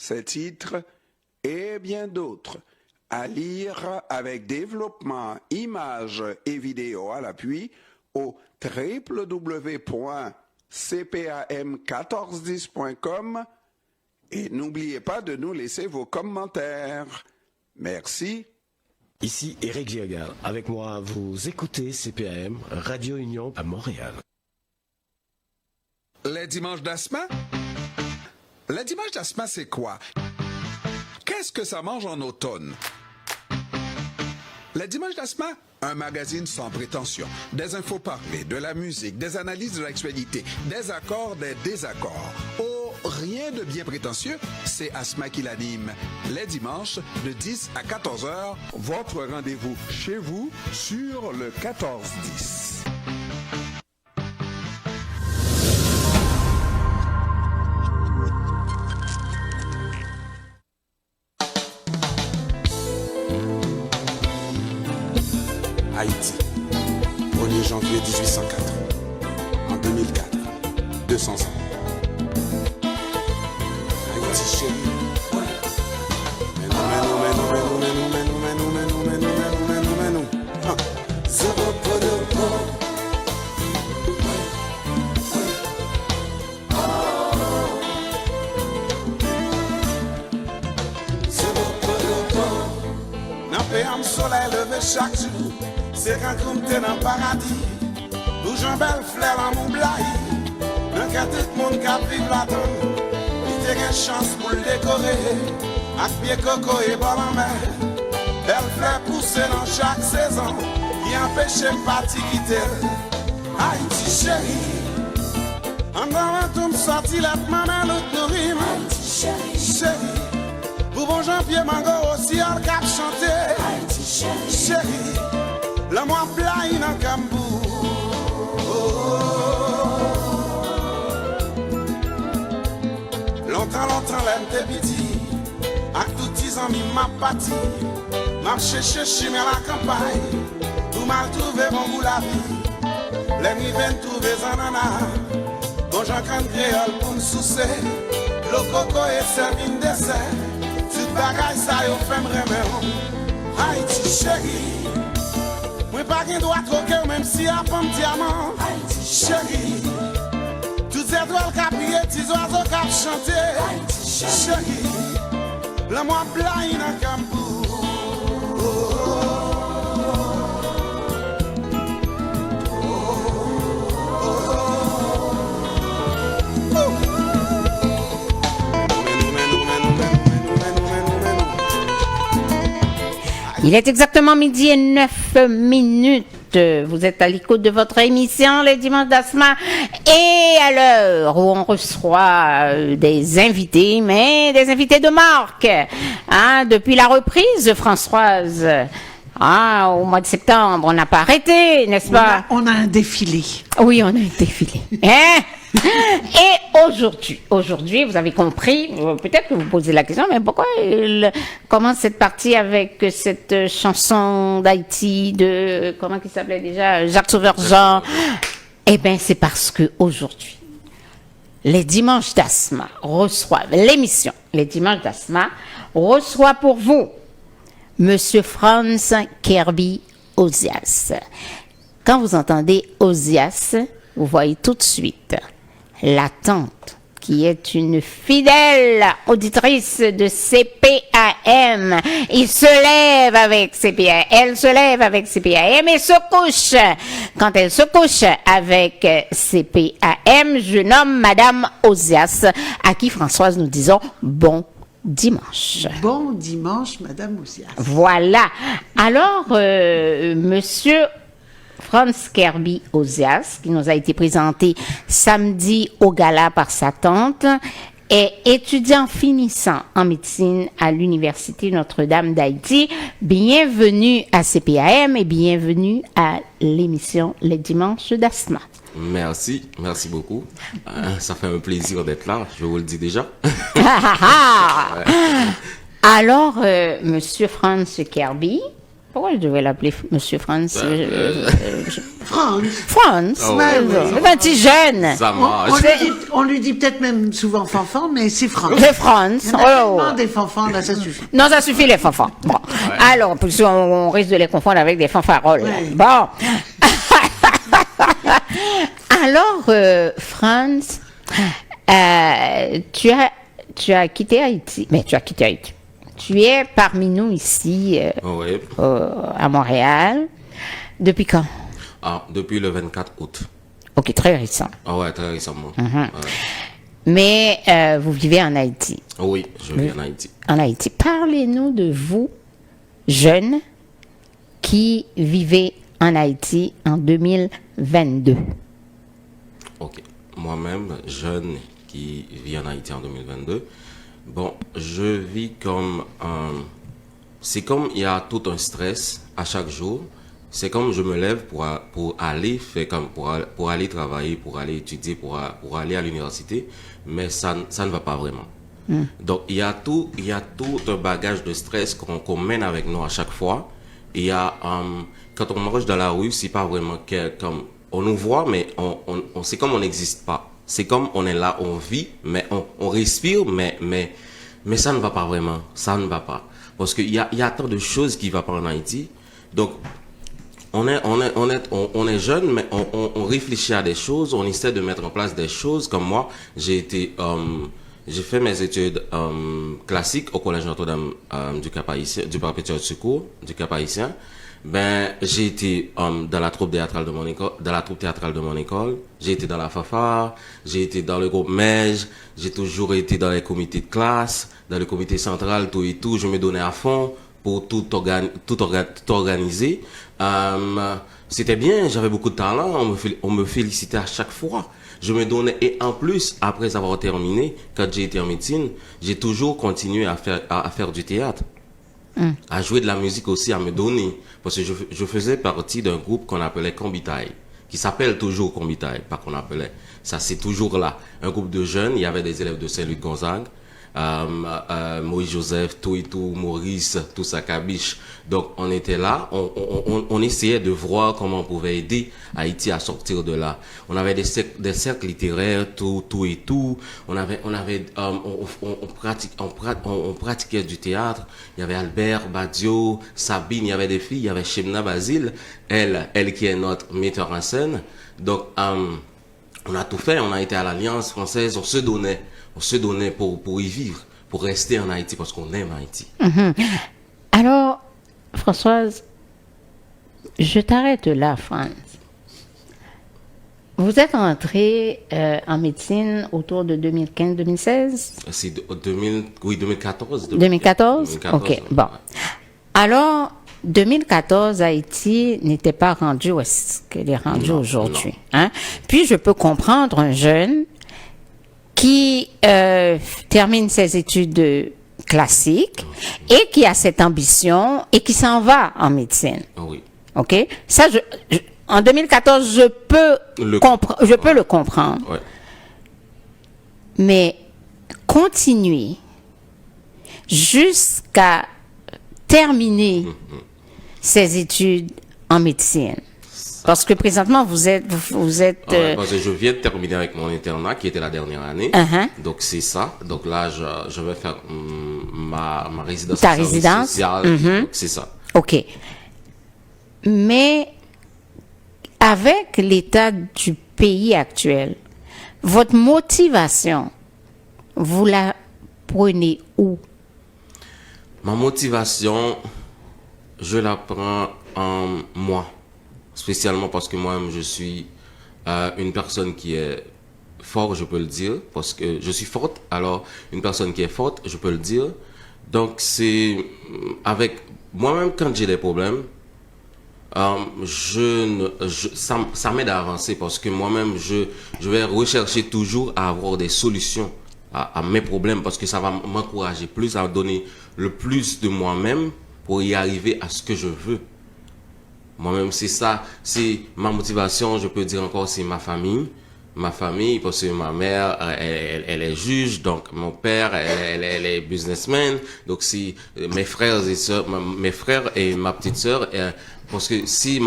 Ces titres et bien d'autres à lire avec développement, images et vidéos à l'appui au www.cpam1410.com et n'oubliez pas de nous laisser vos commentaires. Merci. Ici Éric Giergal. Avec moi, vous écoutez CPAM, Radio Union à Montréal. Les dimanches d'Asma? Les dimanches d'Asma, c'est quoi? Qu'est-ce que ça mange en automne? Les dimanches d'Asma, un magazine sans prétention. Des infos parlées, de la musique, des analyses de l'actualité, des accords, des désaccords. Oh, rien de bien prétentieux, c'est Asma qui l'anime. Les dimanches, de 10 à 14 heures, votre rendez-vous chez vous sur le 14-10. Haïti, 1er janvier 1804. En 2004, 200 ans. Haïti chérie. Nan pe am soleil levé chaque jour. C'est quand comme t'es dans le paradis, où j'en belle fleur dans mon blaye, dans que tout le monde qui vive là-dedans, il t'a une chance pour le décorer, avec pied coco et bol en mer, belle fleur poussée dans chaque saison, qui empêche le parti quitter. Haïti chérie, en avant tout me sorti la maman l'autre nourrit. Haïti chérie, pour bon Jean-Pierre Mango aussi en cap chanter. Haïti chérie. La moi blaye dans Cambou. Longtemps l'aime te piti. Ak tout 10 ans mi m'a pati. M'a cherché mais la campagne. Pour mal trouver bon goût la vie. Les mi viennent trouver zanana. Bon Jean can créole pour me soucer. Le coco et servi une dessert. Tout bagaille ça yo fait m'remer. Haïti chérie. Moi pas qu'un doigt troquer même si à pomme diamant. Haïti chérie. Toutes ces étoiles qui brillent, petits oiseaux qui chantent. Haïti chérie. La moi blaye dans Cambou. Il est exactement midi et 9 minutes. Vous êtes à l'écoute de votre émission Les Dimanches d'Asma et à l'heure où on reçoit des invités, mais des invités de marque. Hein, depuis la reprise, Françoise, au mois de septembre, on n'a pas arrêté, n'est-ce pas? On a un défilé. Oui, on a un défilé. Hein? Et aujourd'hui, vous avez compris, peut-être que vous posez la question, mais pourquoi il commence cette partie avec cette chanson d'Haïti de, comment il s'appelait déjà, Jacques Sauveur-Jean? Eh bien, c'est parce que aujourd'hui, les Dimanches d'Asma reçoivent, l'émission Les Dimanches d'Asma reçoit pour vous Monsieur Franz Kirby Ozias. Quand vous entendez Ozias, vous voyez tout de suite la tante qui est une fidèle auditrice de CPAM. Il se lève avec CPAM, elle se lève avec CPAM et se couche. Quand elle se couche avec CPAM, je nomme Madame Ozias, à qui Françoise nous disons bon dimanche. Bon dimanche, Madame Ozias. Voilà. Alors, Monsieur Franz Kirby Ozias, qui nous a été présenté samedi au gala par sa tante, est étudiant finissant en médecine à l'Université Notre-Dame d'Haïti. Bienvenue à CPAM et bienvenue à l'émission Les Dimanches d'Asma. Merci beaucoup. Ça fait un plaisir d'être là, je vous le dis déjà. Alors, Monsieur Franz Kirby, Pourquoi je devais l'appeler Monsieur Franz France. Franz, Ah ouais, c'est un petit jeune. Ça On, marche. on lui dit peut-être même souvent fanfan, mais c'est France. C'est Franz. Il y en a tellement des fanfans, là, ça suffit. Non, ça suffit les fanfans. Bon. Alors, parce qu'on risque de les confondre avec des fanfaroles. là. Ouais. Bon. Alors, Franz, tu as quitté Haïti. Mais tu as quitté Haïti. Tu es parmi nous ici, Oui. à Montréal. Depuis quand? Ah, depuis le 24 août. Ok, très récent. Ah ouais, très récemment. Mhm. Mais vous vivez en Haïti. Oui, je vis en Haïti. En Haïti. Parlez-nous de vous, jeunes, qui vivez en Haïti en 2022. Ok. Moi-même, jeune qui vit en Haïti en 2022, bon, je vis comme c'est comme il y a tout un stress à chaque jour. C'est comme je me lève pour aller faire comme pour aller travailler, pour aller étudier, pour aller à l'université, mais ça ne va pas vraiment. Donc il y a tout un bagage de stress qu'on mène avec nous à chaque fois. Il y a quand on marche dans la rue, c'est pas vraiment comme on nous voit, mais on c'est comme on n'existe pas. C'est comme on est là, on vit, mais on respire, mais ça ne va pas vraiment. Ça ne va pas. Parce qu'il y a tant de choses qui ne vont pas en Haïti. Donc, on est jeune, mais on réfléchit à des choses, on essaie de mettre en place des choses. Comme moi, j'ai fait mes études classiques au Collège Notre-Dame du Cap-Haïtien, du Perpétuel Secours, du Cap-Haïtien. Ben, j'ai été dans la troupe théâtrale de mon école, j'ai été dans la FAFA, j'ai été dans le groupe MEJ, j'ai toujours été dans les comités de classe, dans le comité central, tout et tout, je me donnais à fond pour tout organiser. C'était bien, j'avais beaucoup de talent, on me félicitait à chaque fois. Je me donnais, et en plus, après avoir terminé, quand j'ai été en médecine, j'ai toujours continué à faire du théâtre. À jouer de la musique aussi, à me donner. Parce que je faisais partie d'un groupe qu'on appelait Combitaille, qui s'appelle toujours Combitaille, pas qu'on appelait. Ça, c'est toujours là. Un groupe de jeunes, il y avait des élèves de Saint-Luc-Gonzague, Moïse Joseph, tout et tout, Maurice, tout ça, Kabiche. Donc, on était là, on essayait de voir comment on pouvait aider Haïti à sortir de là. On avait des cercles littéraires, tout et tout. On pratiquait du théâtre. Il y avait Albert Badio, Sabine, il y avait des filles, il y avait Shemna Basile, elle qui est notre metteur en scène. Donc, on a tout fait, on a été à l'Alliance française, on se donnait pour y vivre, pour rester en Haïti, parce qu'on aime Haïti. Alors, Françoise, je t'arrête là, Franz. Vous êtes entrée en médecine autour de 2015-2016? C'est 2014. 2014? Ok, bon. Alors, 2014, Haïti n'était pas rendu où est-ce qu'elle est rendue aujourd'hui. Hein? Puis, je peux comprendre un jeune qui termine ses études classiques et qui a cette ambition et qui s'en va en médecine. Oui. OK? Ça, en 2014, je peux le comprendre. Ouais. Mais continuer jusqu'à terminer ses études en médecine. Parce que présentement, vous êtes parce que je viens de terminer avec mon internat, qui était la dernière année. Donc, c'est ça. Donc là, je vais faire ma résidence. Ta résidence? Donc, c'est ça. OK. Mais avec l'état du pays actuel, votre motivation, vous la prenez où? Ma motivation, je la prends en moi. Spécialement parce que moi-même, je suis une personne qui est forte, je peux le dire, parce que je suis forte. Alors, une personne qui est forte, je peux le dire. Donc, c'est avec moi-même, quand j'ai des problèmes, ça m'aide à avancer parce que moi-même, je vais rechercher toujours à avoir des solutions à mes problèmes parce que ça va m'encourager plus à donner le plus de moi-même pour y arriver à ce que je veux. Moi-même, c'est ça, c'est ma motivation, je peux dire encore, c'est ma famille, ma famille, parce que ma mère, elle est juge, donc mon père, elle est businessman, donc si mes frères et sœurs, mes frères et ma petite sœur, parce que si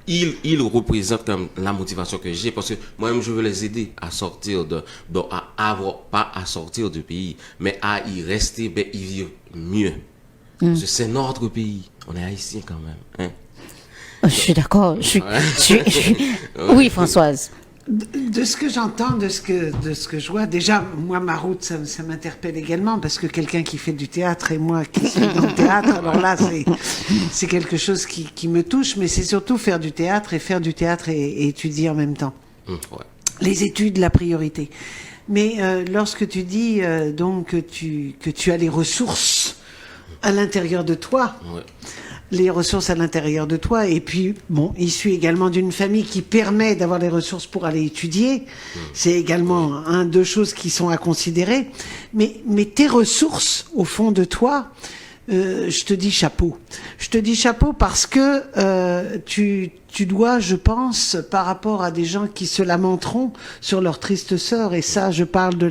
ils représentent comme la motivation que j'ai, parce que moi-même je veux les aider à sortir pas à sortir du pays, mais à y rester, ben y vivre mieux. Parce que c'est notre pays, on est haïtiens quand même, hein. Je suis d'accord. Oui, Françoise. De ce que j'entends, de ce que je vois, déjà, moi, ma route, ça m'interpelle également, parce que quelqu'un qui fait du théâtre et moi qui suis dans le théâtre, alors là, c'est quelque chose qui me touche, mais c'est surtout faire du théâtre et étudier en même temps. Ouais. Les études, la priorité. Mais lorsque tu dis donc que tu as les ressources à l'intérieur de toi, Ouais. les ressources à l'intérieur de toi, et puis, bon, issu également d'une famille qui permet d'avoir les ressources pour aller étudier, c'est également deux choses qui sont à considérer. Mais tes ressources, au fond de toi, je te dis chapeau. Je te dis chapeau parce que tu dois, je pense, par rapport à des gens qui se lamenteront sur leur triste sort, et ça, je parle de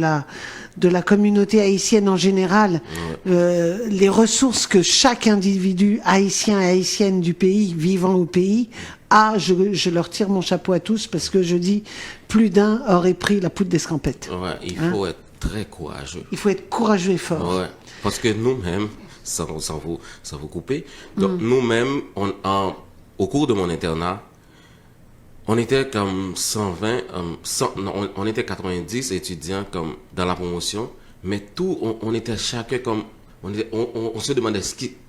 la communauté haïtienne en général, les ressources que chaque individu haïtien et haïtienne du pays, vivant au pays, a, je leur tire mon chapeau à tous, parce que je dis, plus d'un aurait pris la poudre d'escampette. Ouais, il faut être très courageux. Il faut être courageux et fort. Ouais, parce que nous-mêmes, sans vous couper, donc nous-mêmes, au cours de mon internat, on était comme 120, on était 90 étudiants comme dans la promotion, mais tout, on était chacun comme, on se demandait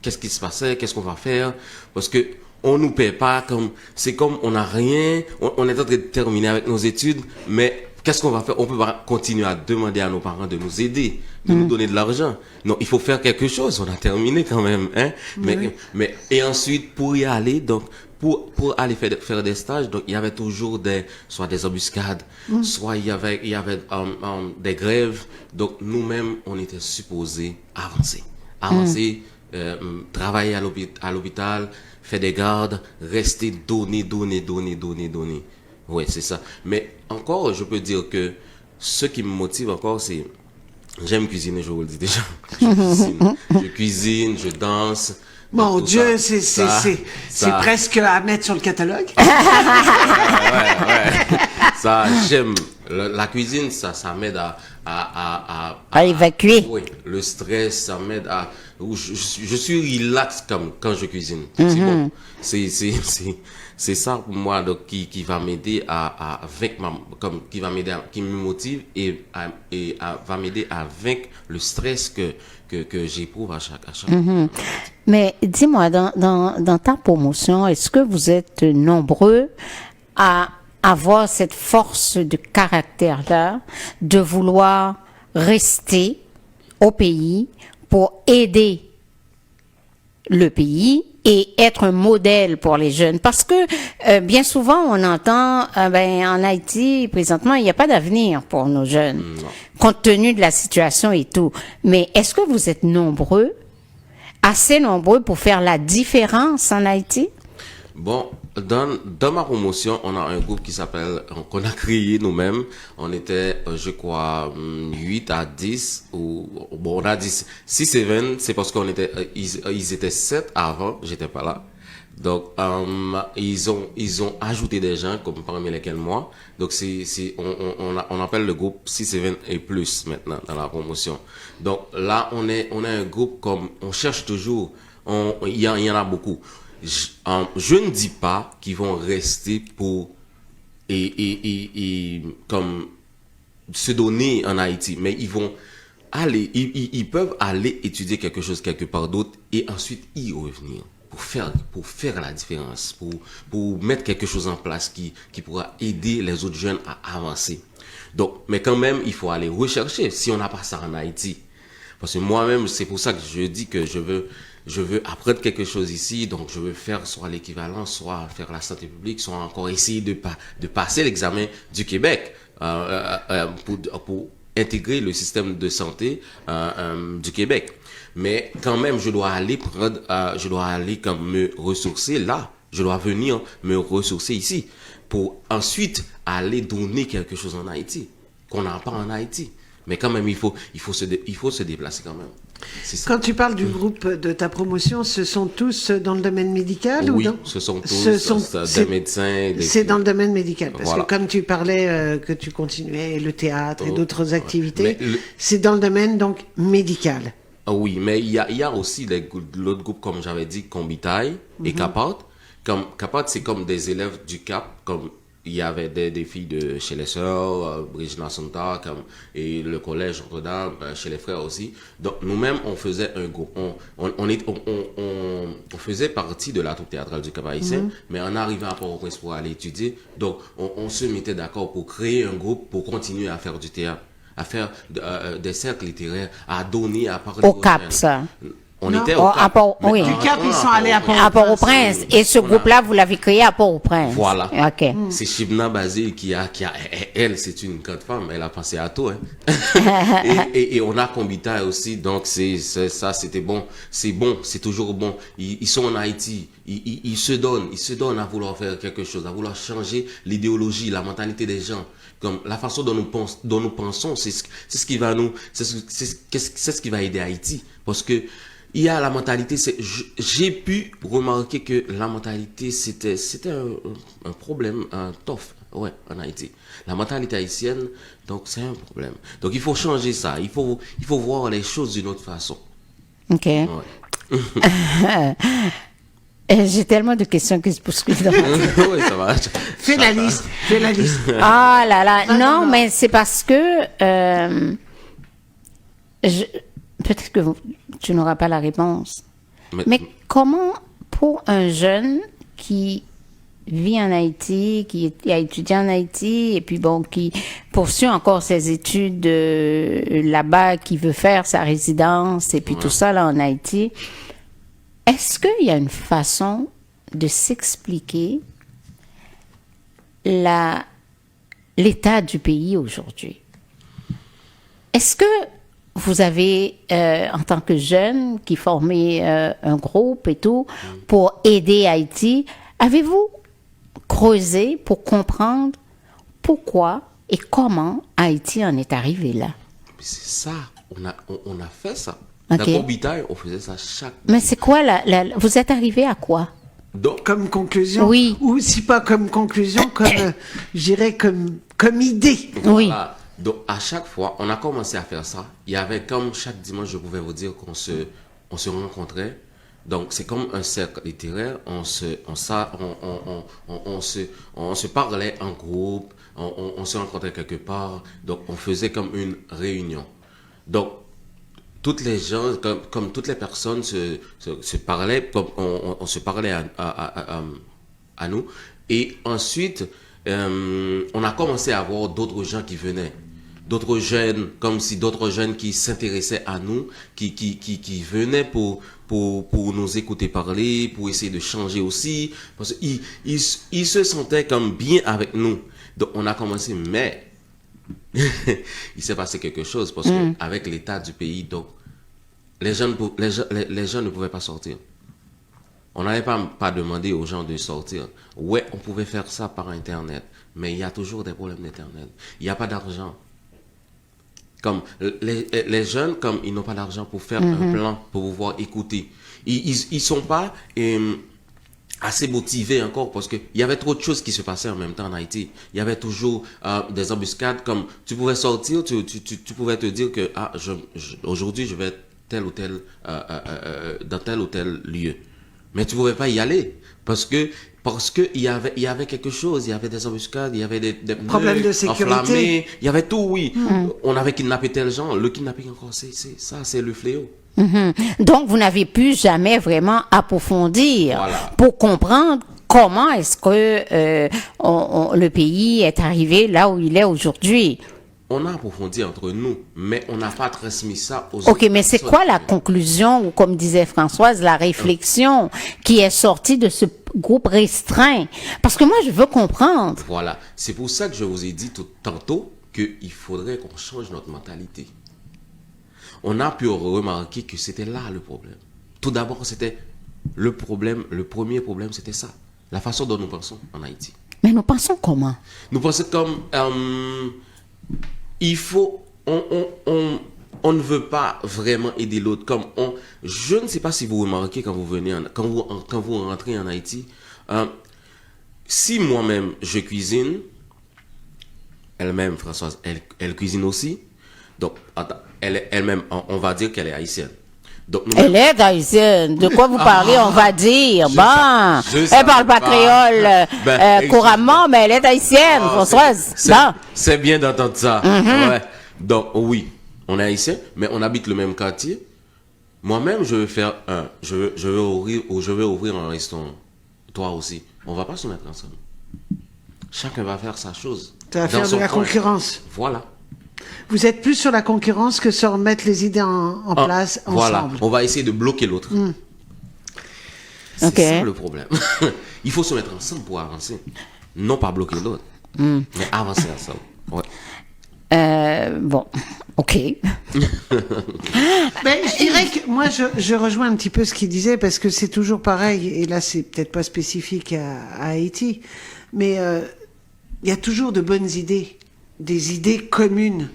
qu'est-ce qui se passait, qu'est-ce qu'on va faire, parce que on nous paie pas, comme, c'est comme on n'a rien, on est en train de terminer avec nos études, mais qu'est-ce qu'on va faire? On peut pas continuer à demander à nos parents de nous aider, de nous donner de l'argent. Non, il faut faire quelque chose. On a terminé quand même, hein. Mais et ensuite pour y aller, donc pour aller faire des stages, donc il y avait toujours soit des embuscades, soit il y avait des grèves. Donc nous-mêmes, on était supposés avancer, travailler à l'hôpital, faire des gardes, rester donner. Ouais, c'est ça. Mais encore, je peux dire que ce qui me motive encore, c'est j'aime cuisiner, je vous le dis déjà. Je cuisine, je danse. Mon Dieu, c'est presque à mettre sur le catalogue. Ouais. Ça, j'aime. La cuisine, ça m'aide à évacuer. Oui, le stress, ça m'aide à. Je suis relax comme quand je cuisine. C'est bon. C'est ça pour moi donc qui va m'aider à vaincre qui me motive et va m'aider à vaincre le stress que j'éprouve à chaque fois. Mais dis-moi, dans ta promotion, est-ce que vous êtes nombreux à avoir cette force de caractère-là, de vouloir rester au pays pour aider le pays et être un modèle pour les jeunes? Parce que bien souvent, on entend, en Haïti, présentement, il n'y a pas d'avenir pour nos jeunes, compte tenu de la situation et tout. Mais est-ce que vous êtes nombreux, assez nombreux pour faire la différence en Haïti? Bon, dans ma promotion, on a un groupe qu'on a créé nous-mêmes. On était, je crois, 8 à 10, on a dit 6 et 20, c'est parce qu'on était, ils étaient 7 avant, j'étais pas là. Donc, ils ont ajouté des gens, comme parmi lesquels moi. Donc, on appelle le groupe 6 et 20 et plus maintenant dans la promotion. Donc, là, on a un groupe comme, on cherche toujours, il y en a beaucoup. Je ne dis pas qu'ils vont rester pour comme se donner en Haïti, mais ils vont aller, ils peuvent aller étudier quelque chose quelque part d'autre et ensuite y revenir pour faire la différence, pour mettre quelque chose en place qui pourra aider les autres jeunes à avancer. Donc, mais quand même, il faut aller rechercher si on n'a pas ça en Haïti. Parce que moi-même, c'est pour ça que je dis que je veux apprendre quelque chose ici, donc je veux faire soit l'équivalent, soit faire la santé publique, soit encore essayer de passer l'examen du Québec pour intégrer le système de santé du Québec. Mais quand même, je dois aller comme me ressourcer là. Je dois venir me ressourcer ici pour ensuite aller donner quelque chose en Haïti, qu'on n'a pas en Haïti. Mais quand même, il faut se déplacer quand même. C'est ça. Quand tu parles du groupe de ta promotion, ce sont tous dans le domaine médical Oui, ou dans... ce sont tous des médecins. C'est dans le domaine médical. Parce Voilà. que comme tu parlais que tu continuais le théâtre et d'autres activités, Mais c'est dans le domaine donc médical. Ah oui, mais il y a aussi l'autre groupe, comme j'avais dit, Combitaille et Capat. Comme Capat, c'est comme des élèves du Cap, comme il y avait des filles de chez les sœurs, Regina Santa, et le collège Notre-Dame, chez les frères aussi. Donc nous-mêmes, on faisait un groupe. On faisait partie de la troupe théâtrale du Cap haïtien, mais en arrivant à Port-au-Prince pour aller étudier, donc on se mettait d'accord pour créer un groupe pour continuer à faire du théâtre, à faire des cercles littéraires, à donner, à parler Au aux Cap, jeunes. ça. On Non. était Oh, au à Cap. Port- Mais oui. Du Cap, ils sont allés à À Port-au-Prince. Et ce groupe-là, vous l'avez créé à Port-au-Prince. Voilà. OK. C'est Shibna Basile elle, c'est une grande femme, elle a pensé à tout, hein. et on a Combita aussi, donc ça, c'était bon. C'est bon, c'est toujours bon. Ils sont en Haïti, ils se donnent à vouloir faire quelque chose, à vouloir changer l'idéologie, la mentalité des gens. Comme la façon dont nous pensons, c'est ce qui va c'est ce qui va aider Haïti. Parce que, il y a la mentalité, j'ai pu remarquer que la mentalité, c'était un problème, un tough, ouais, en Haïti. La mentalité haïtienne, donc c'est un problème. Donc il faut changer ça, il faut voir les choses d'une autre façon. OK. Ouais. J'ai tellement de questions qui se bousculent dans ma tête. Oui, ça va. Fais la liste. Ah là là. Non, mais c'est parce que peut-être que tu n'auras pas la réponse. Mais comment, pour un jeune qui vit en Haïti, qui a étudié en Haïti, et puis bon, qui poursuit encore ses études là-bas, qui veut faire sa résidence, et puis tout ça là en Haïti, est-ce qu'il y a une façon de s'expliquer l'état du pays aujourd'hui? Est-ce que vous avez, en tant que jeune qui formait un groupe et tout, pour aider Haïti, avez-vous creusé pour comprendre pourquoi et comment Haïti en est arrivé là? C'est ça, on a fait ça. Ok. Dans Combitaille, on faisait ça chaque Mais c'est quoi vous êtes arrivé à quoi? Donc, Comme conclusion. Oui. Ou si pas comme conclusion, comme, je dirais, comme idée. Oui. voilà. Donc, à chaque fois, on a commencé à faire ça. Il y avait comme chaque dimanche, je pouvais vous dire qu'on se rencontrait. Donc, c'est comme un cercle littéraire. On se parlait en groupe. On se rencontrait quelque part. Donc, on faisait comme une réunion. Donc, toutes les gens, comme toutes les personnes se parlaient, comme on se parlait à nous. Et ensuite, on a commencé à voir d'autres gens qui venaient. D'autres jeunes, comme si d'autres jeunes qui s'intéressaient à nous, qui venaient pour nous écouter parler, pour essayer de changer aussi. Parce qu'ils se sentaient comme bien avec nous. Donc, on a commencé, mais il s'est passé quelque chose parce que avec l'état du pays, donc les gens ne pouvaient pas sortir. On n'avait pas demandé aux gens de sortir. Ouais, on pouvait faire ça par Internet, mais il y a toujours des problèmes d'Internet. Il n'y a pas d'argent. Comme les jeunes, comme ils n'ont pas d'argent pour faire un plan, pour pouvoir écouter. Ils sont pas assez motivés encore parce qu'il y avait trop de choses qui se passaient en même temps en Haïti. Il y avait toujours des embuscades, comme tu pouvais sortir, tu pouvais te dire que aujourd'hui je vais tel ou tel dans tel ou tel lieu. Mais tu ne pouvais pas y aller parce que il y avait quelque chose, il y avait des embuscades, il y avait des Problèmes de sécurité. enflammés, il y avait tout, oui. On avait kidnappé tel gens, le kidnapping encore, c'est le fléau. Donc, vous n'avez pu jamais vraiment approfondir Voilà. pour comprendre comment est-ce que le pays est arrivé là où il est aujourd'hui. On a approfondi entre nous, mais on n'a pas transmis ça aux OK, autres mais c'est personnes. quoi la conclusion, ou comme disait Françoise, la réflexion qui est sortie de ce groupe restreint? Parce que moi, je veux comprendre. Voilà, c'est pour ça que je vous ai dit tantôt qu'il faudrait qu'on change notre mentalité. On a pu remarquer que c'était là le problème. Tout d'abord, c'était le premier problème, c'était ça, la façon dont nous pensons en Haïti. Mais nous pensons comment? Nous pensons comme il faut, on ne veut pas vraiment aider l'autre. Je ne sais pas si vous remarquez quand vous venez, quand vous rentrez en Haïti, si moi-même je cuisine, elle-même Françoise, elle cuisine aussi. Donc elle-même, on va dire qu'elle est haïtienne. Donc, Elle est haïtienne. De quoi vous parlez, on va dire. Elle parle pas créole couramment, mais elle est haïtienne, Françoise. C'est bien d'entendre ça. Ouais. Donc, oui, on est haïtien, mais on habite le même quartier. Moi-même, je vais ouvrir un restaurant. Toi aussi. On va pas se mettre ensemble. Chacun va faire sa chose. Tu vas faire de la concurrence. Voilà. Vous êtes plus sur la concurrence que sur mettre les idées en place ensemble. Voilà, on va essayer de bloquer l'autre. C'est ça le problème. Il faut se mettre ensemble pour avancer. Non pas bloquer l'autre, mais avancer ensemble. Ouais. Bon, ok. Ben, je dirais que moi, je rejoins un petit peu ce qu'il disait, parce que c'est toujours pareil, et là, c'est peut-être pas spécifique à Haïti, mais il y a toujours de bonnes idées, des idées communes.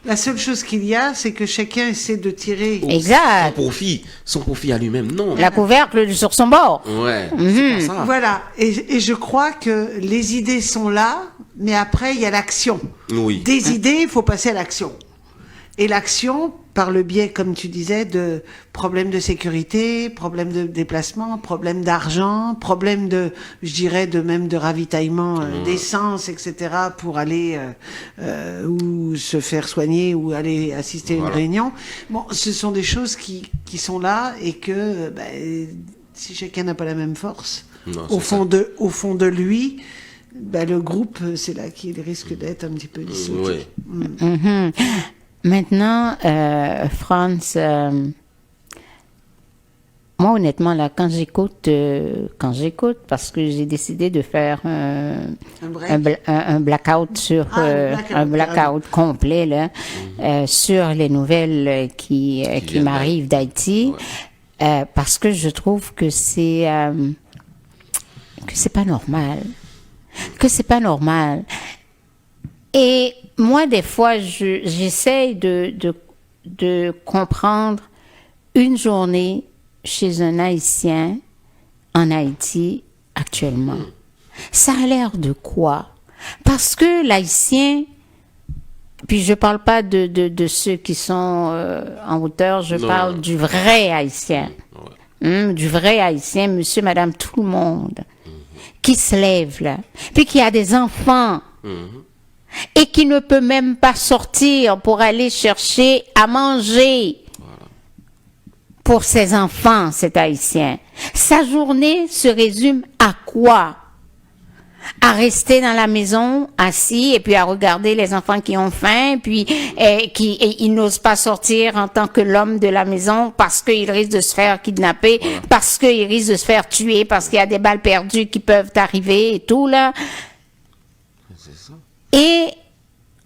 La seule chose qu'il y a, c'est que chacun essaie de tirer Exact. Son profit à lui-même, non. La couvercle sur son bord. Ouais, c'est pas ça. Voilà, et je crois que les idées sont là, mais après, il y a l'action. Oui. Des idées, il faut passer à l'action. Et l'action, par le biais, comme tu disais, de problèmes de sécurité, problèmes de déplacement, problèmes d'argent, problèmes je dirais, même de ravitaillement d'essence, etc., pour aller ou se faire soigner ou aller assister à une réunion. Bon, ce sont des choses qui sont là et que si chacun n'a pas la même force, au fond de lui, le groupe, c'est là qu'il risque d'être un petit peu dissous. Oui. Maintenant, France, moi honnêtement là, quand j'écoute, parce que j'ai décidé de faire un blackout sur un blackout complet là, sur les nouvelles qui m'arrivent d'Haïti, parce que je trouve que c'est pas normal, Et moi, des fois, j'essaye de comprendre une journée chez un Haïtien en Haïti actuellement. Ça a l'air de quoi? Parce que l'Haïtien, puis je parle pas de ceux qui sont en hauteur, je parle du vrai Haïtien. Du vrai Haïtien, monsieur, madame, tout le monde, qui se lève là, puis qui a des enfants. Et qui ne peut même pas sortir pour aller chercher à manger pour ses enfants, cet Haïtien. Sa journée se résume à quoi? À rester dans la maison, assis, et puis à regarder les enfants qui ont faim, puis ils n'osent pas sortir en tant que l'homme de la maison parce qu'ils risquent de se faire kidnapper, parce qu'ils risquent de se faire tuer, parce qu'il y a des balles perdues qui peuvent arriver et tout, là. Et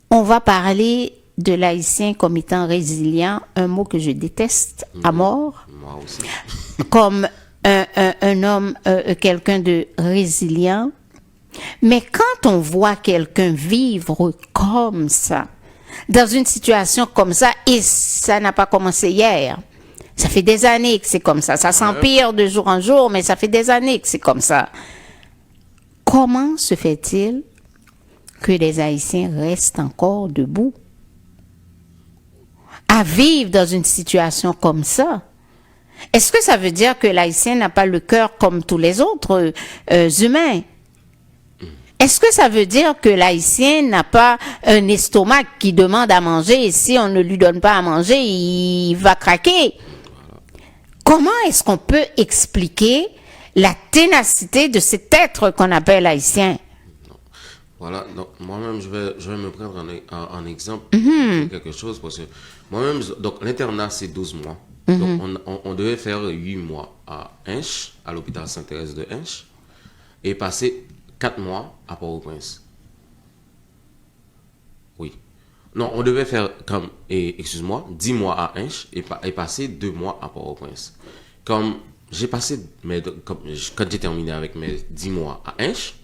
on va parler de l'Haïtien comme étant résilient, un mot que je déteste à mort. Moi aussi. Comme un homme, quelqu'un de résilient. Mais quand on voit quelqu'un vivre comme ça, dans une situation comme ça, et ça n'a pas commencé hier, ça fait des années que c'est comme ça, ça s'empire de jour en jour, mais ça fait des années que c'est comme ça. Comment se fait-il que les Haïtiens restent encore debout à vivre dans une situation comme ça? Est-ce que ça veut dire que l'Haïtien n'a pas le cœur comme tous les autres humains? Est-ce que ça veut dire que l'Haïtien n'a pas un estomac qui demande à manger et si on ne lui donne pas à manger, il va craquer? Comment est-ce qu'on peut expliquer la ténacité de cet être qu'on appelle Haïtien? Voilà, donc moi-même, je vais me prendre en exemple de quelque chose, parce que moi-même, donc l'internat, c'est 12 mois. Donc on devait faire 8 mois à Hinche, à l'hôpital Sainte-Thérèse de Hinche, et passer 4 mois à Port-au-Prince. Oui. Non, on devait faire, 10 mois à Hinche, et passer 2 mois à Port-au-Prince. Comme j'ai passé, quand j'ai terminé avec mes 10 mois à Inch,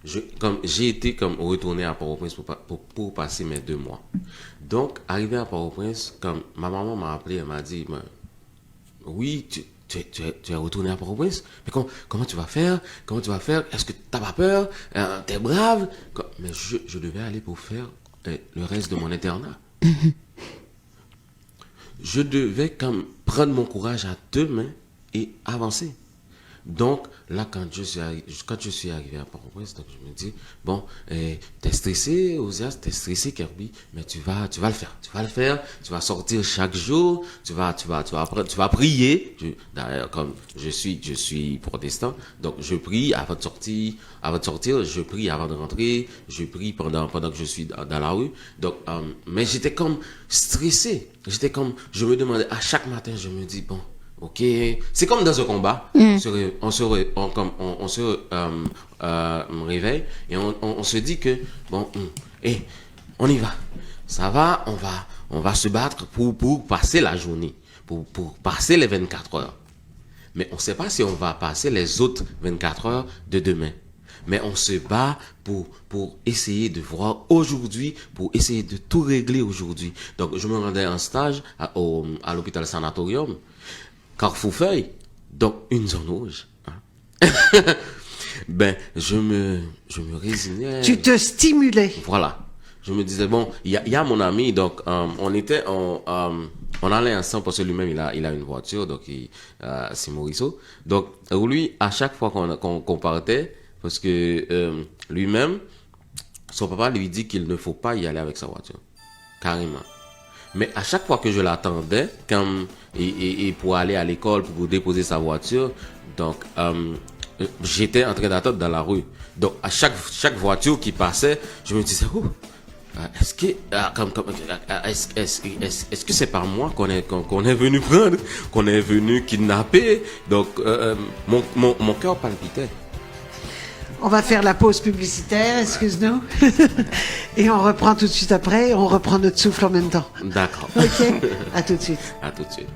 j'ai été comme retourné à Port-au-Prince pour passer mes 2 mois. Donc, arrivé à Port-au-Prince, comme ma maman m'a appelé, elle m'a dit, ben, oui, tu es retourné à Port-au-Prince, mais comment tu vas faire? Comment tu vas faire? Est-ce que tu n'as pas peur? T'es brave? Mais je devais aller pour faire le reste de mon internat. Je devais comme prendre mon courage à 2 mains et avancer. Donc, là, quand je suis arrivé à Port-au-Prince, donc je me dis, bon, t'es stressé, Ozias, t'es stressé, Kirby, mais tu vas le faire. Tu vas le faire, tu vas sortir chaque jour, tu vas prier. D'ailleurs, comme je suis protestant, donc je prie avant de sortir, je prie avant de rentrer, je prie pendant que je suis dans la rue. Donc, mais j'étais comme stressé. Je me demandais, à chaque matin, je me dis, bon, ok, c'est comme dans un combat. On se réveille et on se dit que bon, on y va. Ça va, on va se battre pour passer la journée, pour passer les 24 heures. Mais on ne sait pas si on va passer les autres 24 heures de demain. Mais on se bat pour essayer de voir aujourd'hui, pour essayer de tout régler aujourd'hui. Donc, je me rendais en stage à l'hôpital Sanatorium. Carrefour-Feuille, donc une zone rouge. Hein. Ben, je me résignais. Tu te stimulais. Voilà. Je me disais, bon, il y a mon ami, donc on allait ensemble parce que lui-même, il a une voiture, donc c'est Mauriceau. Donc, lui, à chaque fois qu'on partait, parce que lui-même, son papa lui dit qu'il ne faut pas y aller avec sa voiture. Carrément. Mais à chaque fois que je l'attendais, et pour aller à l'école, pour déposer sa voiture, donc j'étais en train d'attendre dans la rue. Donc à chaque voiture qui passait, je me disais, oh, est-ce que c'est par moi qu'on est venu prendre, qu'on est venu kidnapper? Donc mon cœur palpitait. On va faire la pause publicitaire, excuse-nous. Et on reprend tout de suite après. On reprend notre souffle en même temps. D'accord. Ok, à tout de suite. À tout de suite.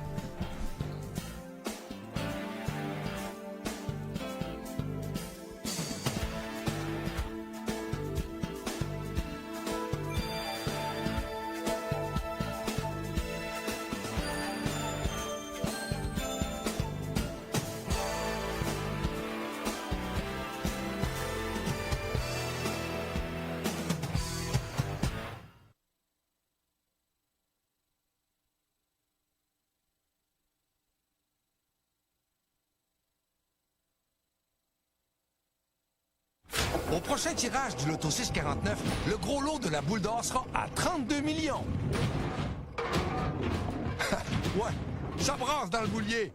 Au prochain tirage du Loto 649, le gros lot de la boule d'or sera à 32 millions. Ouais, ça brasse dans le boulier.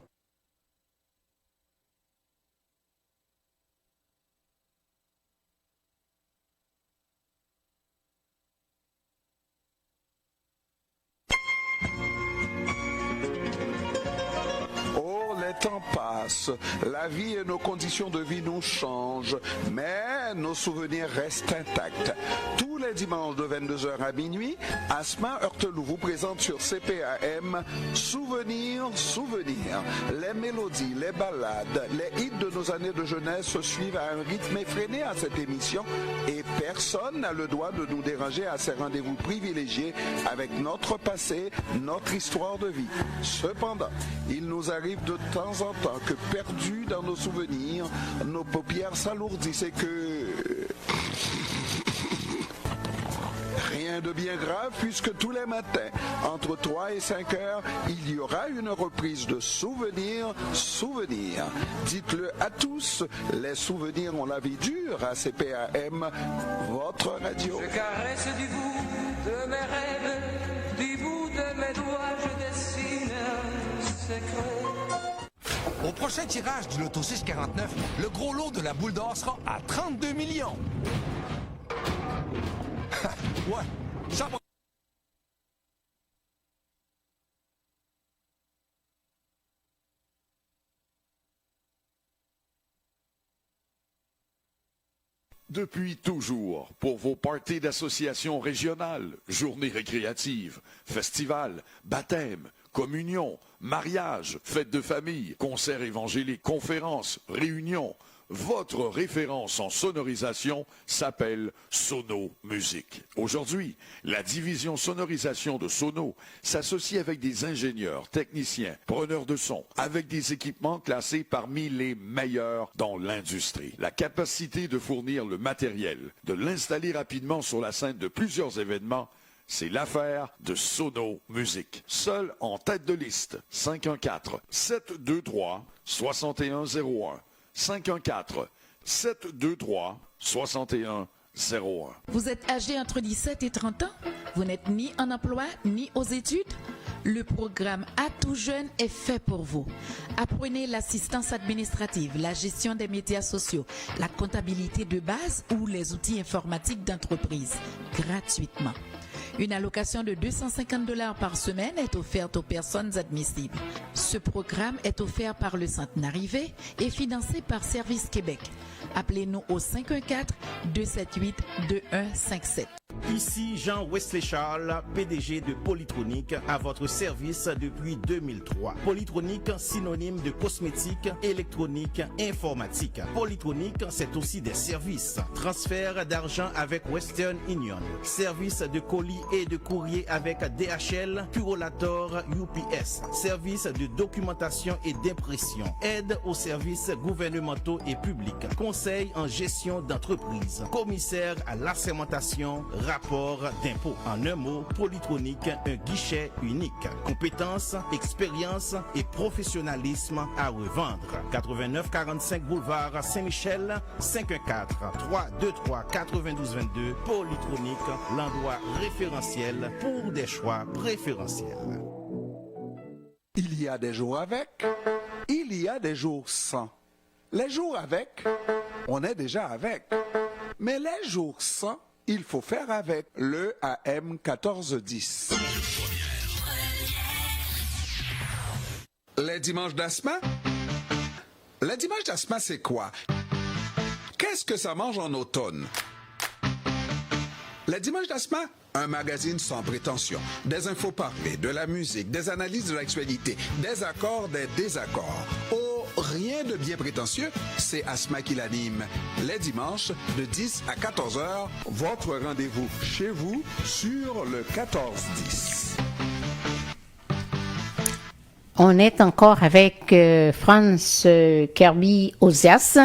Les temps passent, la vie et nos conditions de vie nous changent, mais nos souvenirs restent intacts. Tous les dimanches de 22h à minuit, Asma Heurtelou vous présente sur CPAM Souvenirs, Souvenirs. Les mélodies, les ballades, les hits de nos années de jeunesse suivent à un rythme effréné à cette émission et personne n'a le droit de nous déranger à ces rendez-vous privilégiés avec notre passé, notre histoire de vie. Cependant, il nous arrive de temps en temps que perdus dans nos souvenirs, nos paupières s'alourdissent et que... Rien de bien grave puisque tous les matins, entre 3 et 5 heures, il y aura une reprise de Souvenirs, Souvenirs. Dites-le à tous, les souvenirs ont la vie dure à CPAM, votre radio. Je caresse du bout de mes rêves, du bout de mes doigts, je dessine un secret. Au prochain tirage du Loto 649, le gros lot de la boule d'or sera à 32 millions. Ouais, ça va. Depuis toujours, pour vos parties d'associations régionales, journées récréatives, festivals, baptêmes, communions, mariages, fêtes de famille, concerts évangéliques, conférences, réunions, votre référence en sonorisation s'appelle Sono Musique. Aujourd'hui, la division sonorisation de Sono s'associe avec des ingénieurs, techniciens, preneurs de son, avec des équipements classés parmi les meilleurs dans l'industrie. La capacité de fournir le matériel, de l'installer rapidement sur la scène de plusieurs événements, c'est l'affaire de Sono Musique. Seul en tête de liste, 514-723-6101. 514-723-6101. Vous êtes âgé entre 17 et 30 ans? Vous n'êtes ni en emploi ni aux études? Le programme À tout jeune est fait pour vous. Apprenez l'assistance administrative, la gestion des médias sociaux, la comptabilité de base ou les outils informatiques d'entreprise gratuitement. Une allocation de $250 par semaine est offerte aux personnes admissibles. Ce programme est offert par le Centenaire et financé par Service Québec. Appelez-nous au 514-278-2157. Ici Jean Wesley Charles, PDG de Polytronic, à votre service depuis 2003. Polytronic, synonyme de cosmétique, électronique, informatique. Polytronic, c'est aussi des services. Transfert d'argent avec Western Union. Service de colis et de courrier avec DHL, Purolator, UPS. Service de documentation et d'impression. Aide aux services gouvernementaux et publics. Conseil en gestion d'entreprise. Commissaire à l'assermentation, rapport d'impôt. En un mot, Polytronic, un guichet unique. Compétences, expérience et professionnalisme à revendre. 8945 boulevard Saint-Michel, 514-323-9222. Polytronic, l'endroit référentiel pour des choix préférentiels. Il y a des jours avec, il y a des jours sans. Les jours avec, on est déjà avec. Mais les jours sans, il faut faire avec le AM 1410. Les dimanches d'Asma? Les dimanches d'Asma, c'est quoi? Qu'est-ce que ça mange en automne? Les dimanches d'Asma? Un magazine sans prétention. Des infos parlées, de la musique, des analyses de l'actualité, des accords, des désaccords. Oh, rien de bien prétentieux, c'est Asma qui l'anime. Les dimanches, de 10 à 14 heures, votre rendez-vous chez vous sur le 14-10. On est encore avec Franz Kirby Ozias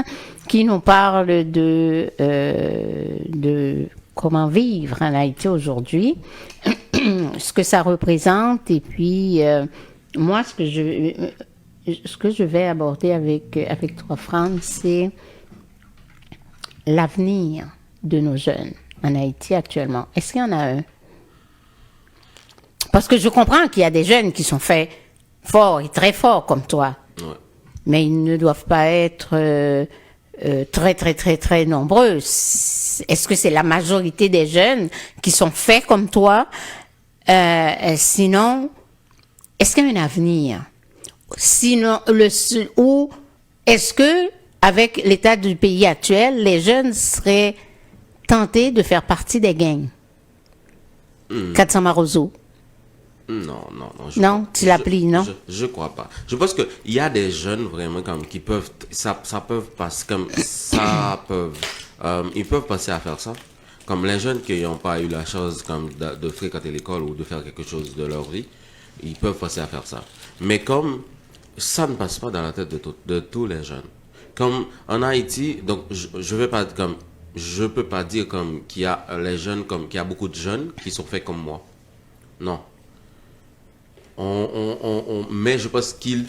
qui nous parle de comment vivre en Haïti aujourd'hui, ce que ça représente, et puis moi, ce que je vais aborder avec toi, Franz, c'est l'avenir de nos jeunes en Haïti actuellement. Est-ce qu'il y en a un? Parce que je comprends qu'il y a des jeunes qui sont faits forts et très forts comme toi, ouais. Mais ils ne doivent pas être très nombreux. Est-ce que c'est la majorité des jeunes qui sont faits comme toi? Sinon, est-ce qu'il y a un avenir? Sinon, ou est-ce que, avec l'état du pays actuel, les jeunes seraient tentés de faire partie des gangs? 400 Marozo. Non. Non, tu l'applies, non? Je crois pas. Je pense que il y a des jeunes vraiment comme qui peuvent, ils peuvent passer à faire ça. Comme les jeunes qui n'ont pas eu la chance comme de fréquenter l'école ou de faire quelque chose de leur vie, ils peuvent passer à faire ça. Mais comme ça ne passe pas dans la tête de tous les jeunes. Comme en Haïti, donc je peux pas dire comme qu'il y a les jeunes comme qu'il y a beaucoup de jeunes qui sont faits comme moi. Non. Mais je pense qu'ils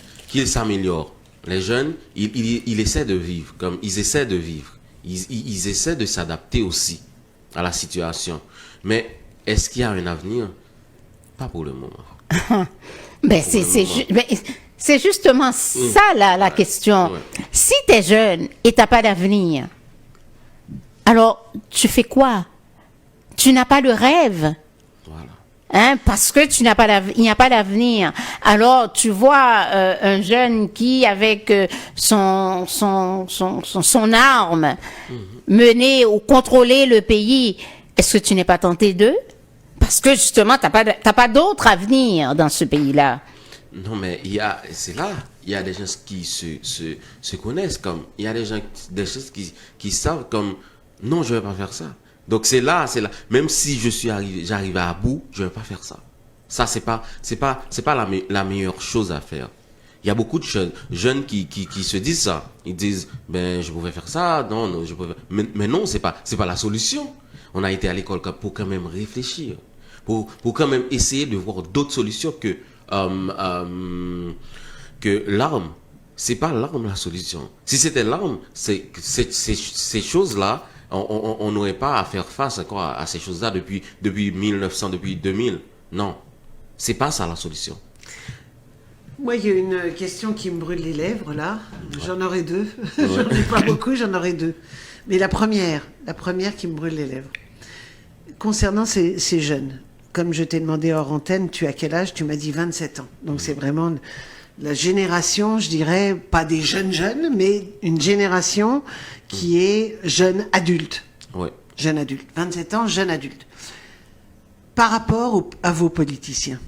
s'améliorent. Les jeunes, ils essaient de vivre, comme ils essaient de vivre. Ils essaient de s'adapter aussi à la situation. Mais est-ce qu'il y a un avenir? Pas pour le moment. C'est justement ça la question. Ouais. Si tu es jeune et tu n'as pas d'avenir, alors tu fais quoi? Tu n'as pas de rêve. Voilà. parce que il n'y a pas d'avenir. Alors, tu vois un jeune qui, avec son arme, mener ou contrôler le pays, est-ce que tu n'es pas tenté d'eux? Parce que justement, t'as pas d'autre avenir dans ce pays-là. Non, mais il y a des gens qui se connaissent comme, il y a des gens qui savent comme, non, je vais pas faire ça. Donc c'est là, même si j'arrive à bout, je vais pas faire ça. Ça c'est pas la meilleure chose à faire. Il y a beaucoup de jeunes qui se disent ça. Ils disent, ben je pouvais faire ça, non, je pouvais. Mais non, c'est pas la solution. On a été à l'école pour quand même réfléchir, pour quand même essayer de voir d'autres solutions que l'arme. C'est pas l'arme la solution. Si c'était l'arme, ces choses-là, on n'aurait pas à faire face encore à ces choses-là depuis 1900, depuis 2000. Non, c'est pas ça la solution. Moi, il y a une question qui me brûle les lèvres, là. J'en aurai deux. J'en ai pas beaucoup, j'en aurai deux. Mais la première qui me brûle les lèvres. Concernant ces jeunes, comme je t'ai demandé hors antenne, tu as quel âge? Tu m'as dit 27 ans. Donc c'est vraiment la génération, je dirais, pas des jeunes, mais une génération qui est jeune adulte. Oui. Jeune adulte. 27 ans, jeune adulte. Par rapport à vos politiciens,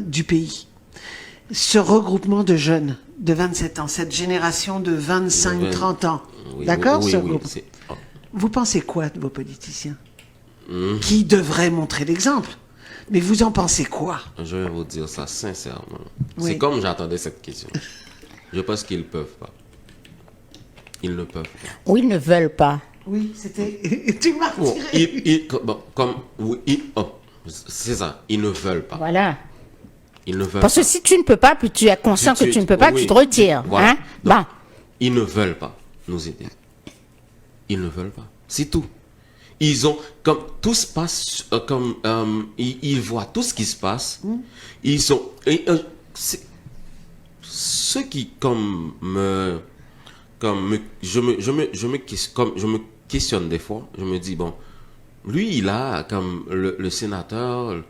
du pays, ce regroupement de jeunes de 27 ans, cette génération de 25-30 ans, oui, d'accord, oui, ce oui, regroupement. Vous pensez quoi de vos politiciens qui devraient montrer l'exemple? Mais vous en pensez quoi? Je vais vous dire ça sincèrement. Oui. C'est comme j'attendais cette question. Je pense qu'ils ne peuvent pas. Ils ne peuvent pas. Ou ils ne veulent pas. Oui, c'était... Tu m'as retiré. C'est ça. Ils ne veulent pas. Voilà. Ils ne veulent Parce pas. que si tu ne peux pas, puis tu es conscient que tu ne peux pas, oui. tu te retires. Voilà. Hein? Donc, Bon. Ils ne veulent pas nous aider. Ils ne veulent pas. C'est tout. Ils ont, comme tout se passe, ils voient tout ce qui se passe. Ils sont, ceux qui, je me questionne des fois. Je me dis, bon, lui, il a, comme le sénateur,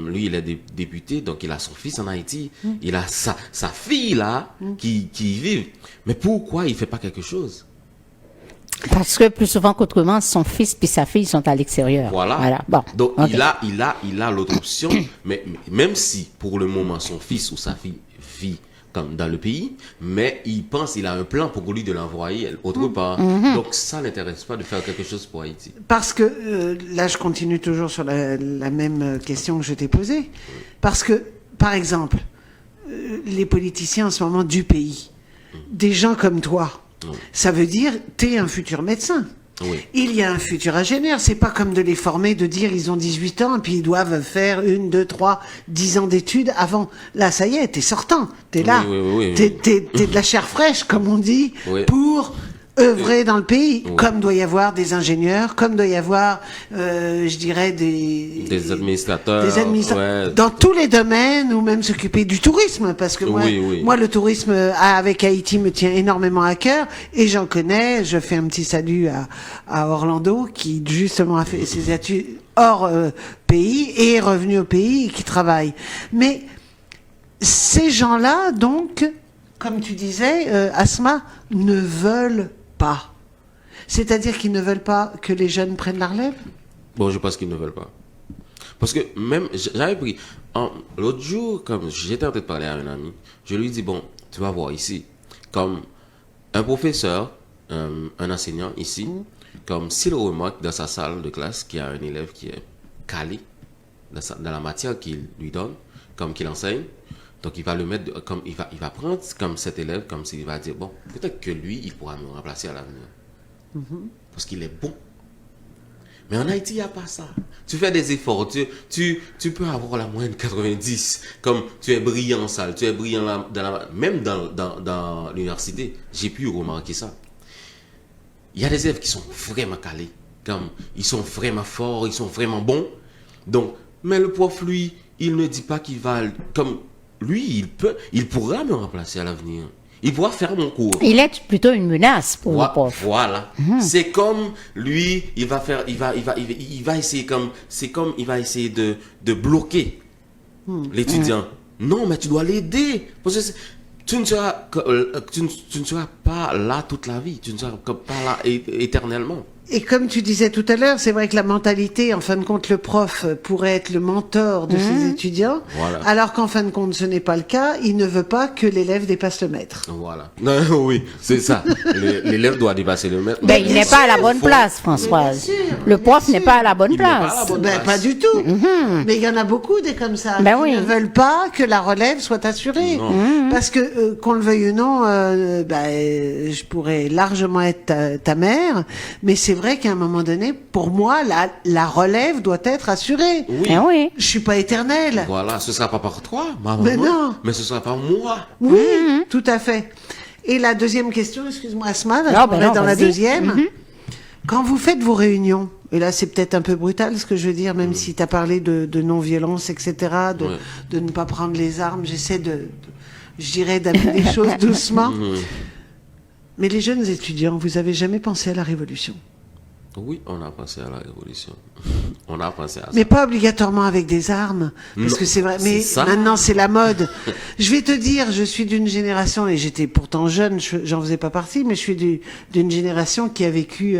lui, il est député, donc il a son fils en Haïti. Il a sa fille là, qui vit. Mais pourquoi il fait pas quelque chose? Parce que plus souvent qu'autrement, son fils puis sa fille sont à l'extérieur. Voilà. Bon. Donc Okay. il a l'autre option, mais même si pour le moment son fils ou sa fille vit comme dans le pays, mais il a un plan pour lui de l'envoyer autre part. Donc ça n'intéresse pas de faire quelque chose pour Haïti. Parce que, là je continue toujours sur la même question que je t'ai posée, parce que, par exemple, les politiciens en ce moment du pays, des gens comme toi, ça veut dire t'es un futur médecin. Oui. Il y a un futur ingénieur. C'est pas comme de les former, de dire ils ont 18 ans et puis ils doivent faire 1, 2, 3, 10 ans d'études avant. Là, ça y est, t'es sortant. T'es là. Oui. T'es de la chair fraîche, comme on dit, pour œuvrer dans le pays. Comme doit y avoir des ingénieurs, comme doit y avoir, je dirais, des administrateurs. Dans tous les domaines, ou même s'occuper du tourisme, parce que moi, le tourisme avec Haïti me tient énormément à cœur, et j'en connais. Je fais un petit salut à Orlando, qui justement a fait ses études hors pays, et est revenu au pays, et qui travaille. Mais ces gens-là, donc, comme tu disais, Asma, ne veulent pas. C'est-à-dire qu'ils ne veulent pas que les jeunes prennent la relève? Bon, je pense qu'ils ne veulent pas. Parce que même, j'avais pris, l'autre jour, comme j'étais en train de parler à un ami, je lui dis, bon, tu vas voir ici, comme un professeur, un enseignant ici, comme s'il remarque dans sa salle de classe qu'il y a un élève qui est calé dans la matière qu'il lui donne, comme qu'il enseigne, donc il va le mettre, comme il va prendre comme cet élève, comme s'il va dire, bon, peut-être que lui, il pourra me remplacer à l'avenir. Parce qu'il est bon. Mais en Haïti, il n'y a pas ça. Tu fais des efforts, tu peux avoir la moyenne 90, comme tu es brillant en salle, tu es brillant même dans l'université. J'ai pu remarquer ça. Il y a des élèves qui sont vraiment calés, comme ils sont vraiment forts, ils sont vraiment bons. Donc, mais le prof, lui, il ne dit pas qu'il va, comme lui, il pourra me remplacer à l'avenir. il pourra faire mon cours. Il est plutôt une menace pour le prof. Voilà. C'est comme lui, il va essayer il va essayer de bloquer l'étudiant. Non, mais tu dois l'aider. Parce que tu ne seras pas là toute la vie. Tu ne seras pas là éternellement. Et comme tu disais tout à l'heure, c'est vrai que la mentalité, en fin de compte, le prof pourrait être le mentor de ses étudiants, alors qu'en fin de compte, ce n'est pas le cas. Il ne veut pas que l'élève dépasse le maître. Voilà. Non, oui, c'est ça. L'élève doit dépasser le maître. Ben, il n'est pas à la bonne place, Françoise. Le prof n'est pas à la bonne place. Pas du tout. Mais il y en a beaucoup des comme ça qui ne veulent pas que la relève soit assurée. Parce que, qu'on le veuille ou non, je pourrais largement être ta mère, mais c'est vrai qu'à un moment donné, pour moi, la relève doit être assurée. Oui. Je suis pas éternelle. Voilà, ce sera pas par toi, maman. Mais non. Mais ce sera par moi. Oui, tout à fait. Et la deuxième question, excuse-moi Asma, dans la deuxième. Quand vous faites vos réunions, et là c'est peut-être un peu brutal ce que je veux dire, même si tu as parlé de non-violence, etc., de ne pas prendre les armes, j'essaie je dirais d'amener les choses doucement. Mais les jeunes étudiants, vous avez jamais pensé à la révolution? Oui, on a pensé à la révolution. On a pensé à ça. Mais pas obligatoirement avec des armes, parce que c'est vrai. Mais maintenant, c'est la mode. Je vais te dire, je suis d'une génération, et j'étais pourtant jeune, j'en faisais pas partie, mais je suis d'une génération qui a vécu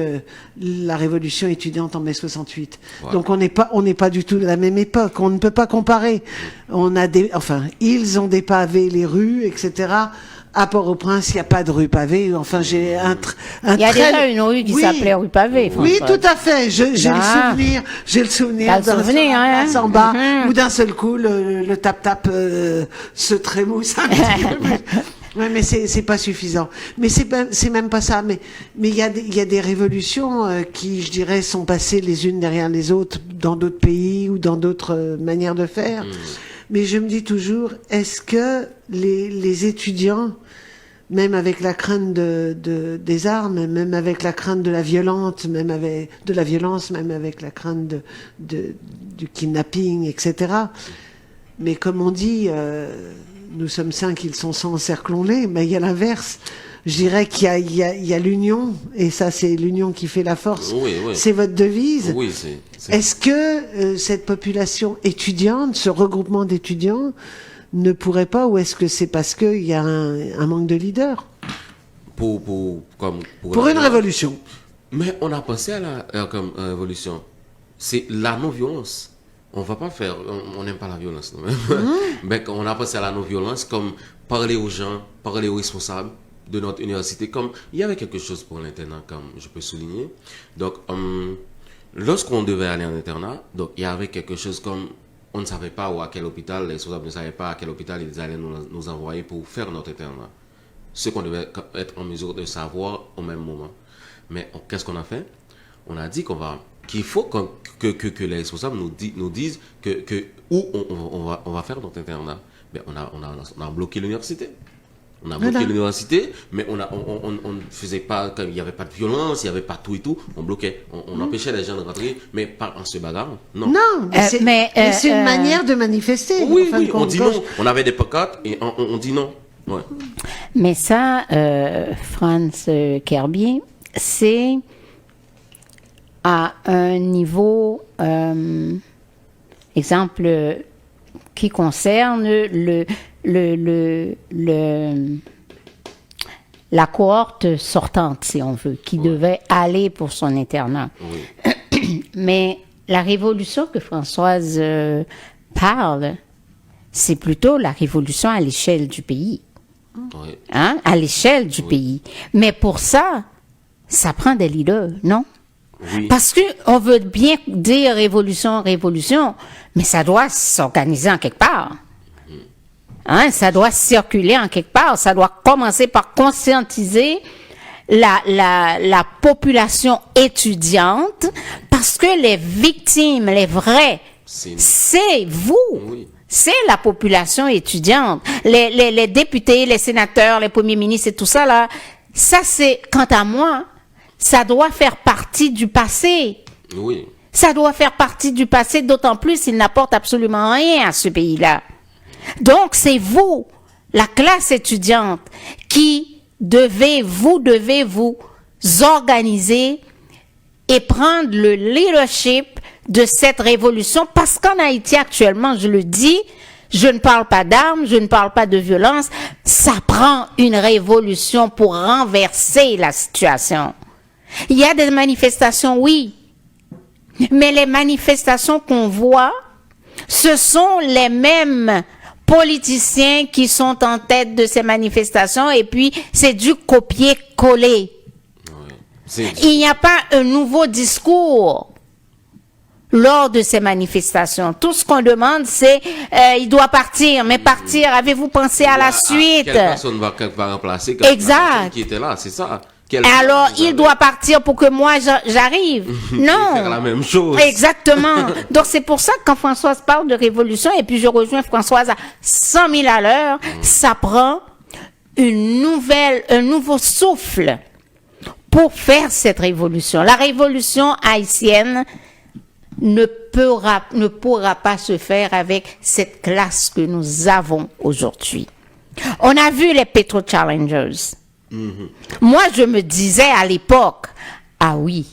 la révolution étudiante en mai 68. Voilà. Donc on n'est pas du tout de la même époque. On ne peut pas comparer. Ils ont dépavé les rues, etc. À Port-au-Prince, il n'y a pas de rue pavée. Enfin, j'ai il y a déjà une rue qui s'appelait rue pavée, François. Oui, tout à fait. J'ai le souvenir d'un samba où d'un seul coup, le tap-tap se trémousse un petit peu. Ouais, mais c'est pas suffisant. Mais c'est même pas ça. Mais il y a des révolutions qui, je dirais, sont passées les unes derrière les autres dans d'autres pays ou dans d'autres manières de faire. Mais je me dis toujours, est-ce que les étudiants, même avec la crainte des armes, même avec la crainte de la violence, même avec la crainte du kidnapping, etc. Mais comme on dit, nous sommes 5, ils sont 100, encerclons-les, mais il y a l'inverse. Je dirais qu'il y a l'union, et ça c'est l'union qui fait la force. Oui. C'est votre devise. Oui, Est-ce que cette population étudiante, ce regroupement d'étudiants, ne pourrait pas, ou est-ce que c'est parce qu'il y a un manque de leader pour une révolution? Mais on a pensé à la révolution. C'est la non-violence. On va pas faire, on n'aime pas la violence. Mais on a pensé à la non-violence comme parler aux gens, parler aux responsables de notre université, comme il y avait quelque chose pour l'internat, comme je peux souligner. Donc, lorsqu'on devait aller en internat, donc il y avait quelque chose comme on ne savait pas à quel hôpital, les responsables ne savaient pas à quel hôpital ils allaient nous envoyer pour faire notre internat. Ce qu'on devait être en mesure de savoir au même moment. Mais qu'est-ce qu'on a fait? On a dit qu'il faut que les responsables nous disent où on va faire notre internat. Mais on a bloqué l'université. On a bloqué l'université, mais on ne faisait pas, il n'y avait pas de violence, il n'y avait pas tout et tout, on bloquait, on empêchait les gens de rentrer, mais pas en se bagarrant. Non, mais c'est une manière de manifester. Oui, on dit non. On avait des pancartes et on dit non. Ouais. Mais ça, Franz Kerby, c'est à un niveau, exemple, qui concerne la cohorte sortante, si on veut, qui devait aller pour son internat. Oui. Mais la révolution que Françoise parle, c'est plutôt la révolution à l'échelle du pays. Oui. Hein? À l'échelle du pays. Mais pour ça prend des leaders, non? Oui. Parce qu'on veut bien dire révolution, mais ça doit s'organiser en quelque part. Hein, ça doit circuler en quelque part. Ça doit commencer par conscientiser la population étudiante, parce que les victimes, les vrais, c'est vous. Oui. C'est la population étudiante. Les députés, les sénateurs, les premiers ministres et tout ça là, ça c'est, quant à moi, ça doit faire partie du passé. Oui. Ça doit faire partie du passé, d'autant plus s'il n'apporte absolument rien à ce pays-là. Donc, c'est vous, la classe étudiante, vous devez vous organiser et prendre le leadership de cette révolution, parce qu'en Haïti actuellement, je le dis, je ne parle pas d'armes, je ne parle pas de violence, ça prend une révolution pour renverser la situation. Il y a des manifestations, oui, mais les manifestations qu'on voit, ce sont les mêmes politiciens qui sont en tête de ces manifestations, et puis c'est du copier-coller. Il n'y a pas un nouveau discours lors de ces manifestations. Tout ce qu'on demande, c'est il doit partir, mais partir, avez-vous pensé à la suite? Quelle personne va remplacer exact. Qui était là, c'est ça. Alors, il doit partir pour que moi j'arrive. Non. Faire la même chose. Exactement. Donc, c'est pour ça que quand Françoise parle de révolution, et puis je rejoins Françoise à 100 000 à l'heure, ça prend un nouveau souffle pour faire cette révolution. La révolution haïtienne ne pourra pas se faire avec cette classe que nous avons aujourd'hui. On a vu les Petro Challengers. Moi, je me disais à l'époque, ah oui,